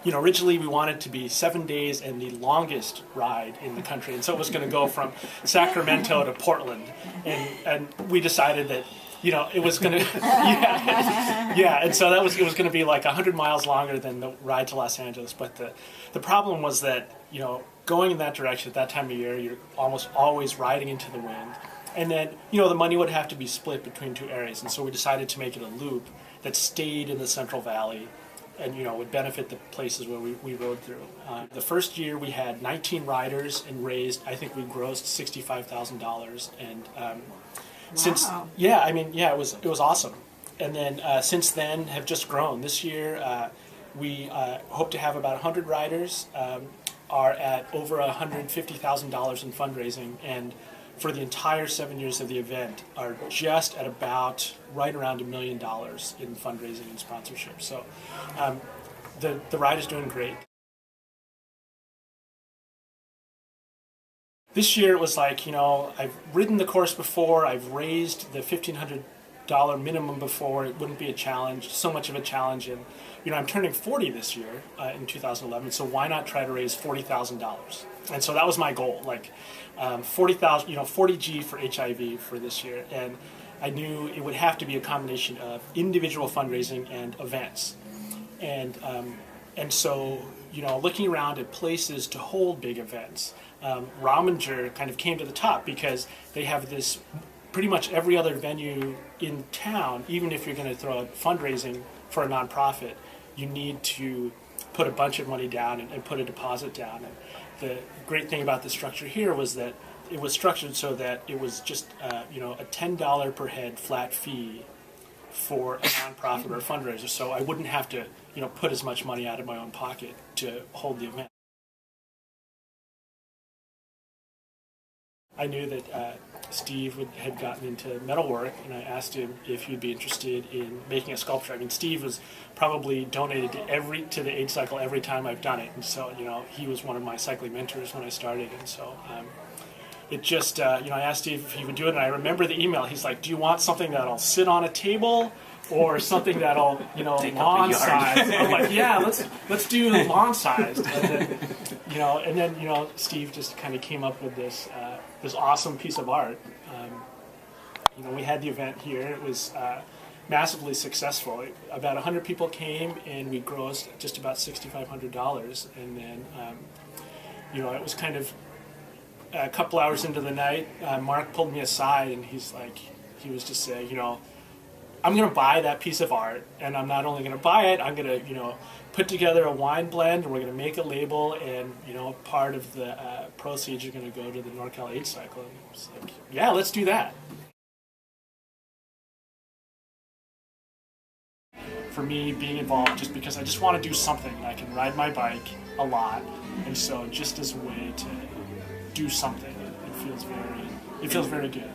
originally we wanted it to be 7 days and the longest ride in the country, and so it was going to go from Sacramento to Portland, and we decided that it was going to, and so it was going to be like 100 miles longer than the ride to Los Angeles. But the problem was that, going in that direction at that time of year, you're almost always riding into the wind. And then, the money would have to be split between two areas. And so we decided to make it a loop that stayed in the Central Valley and, would benefit the places where we rode through. The first year we had 19 riders and raised, I think we grossed $65,000. And since, it was awesome. And then since then have just grown. This year we hope to have about 100 riders, are at over $150,000 in fundraising, and for the entire 7 years of the event are just at about right around $1 million in fundraising and sponsorship. So the ride is doing great. This year it was like, I've ridden the course before, I've raised the $1,500 minimum before, it wouldn't be a challenge, so much of a challenge, and I'm turning 40 this year in 2011, so why not try to raise $40,000? And so that was my goal, like 40,000, 40 G for HIV for this year, and I knew it would have to be a combination of individual fundraising and events, and so looking around at places to hold big events, Rominger kind of came to the top because they have this. Pretty much every other venue in town, even if you're going to throw out fundraising for a nonprofit, you need to put a bunch of money down and put a deposit down. And the great thing about the structure here was that it was structured so that it was just a $10 per head flat fee for a nonprofit or a fundraiser. So I wouldn't have to put as much money out of my own pocket to hold the event. I knew that Steve had gotten into metalwork, and I asked him if he'd be interested in making a sculpture. I mean, Steve was probably donated to the AIDS Cycle every time I've done it, and so he was one of my cycling mentors when I started, and so it just I asked Steve if he would do it, and I remember the email. He's like, "Do you want something that'll sit on a table, or something that'll lawn size?" I'm like, "Yeah, let's do lawn sized." And then Steve just kind of came up with this awesome piece of art. We had the event here. It was massively successful. About 100 people came, and we grossed just about $6,500. And then, it was kind of a couple hours into the night. Mark pulled me aside, and he was just saying, I'm going to buy that piece of art, and I'm not only going to buy it, I'm going to, put together a wine blend, and we're going to make a label, and, part of the proceeds are going to go to the NorCal AIDS Cycle. And I was like, yeah, let's do that. For me, being involved, just because I just want to do something. I can ride my bike a lot, and so just as a way to do something, it feels very good.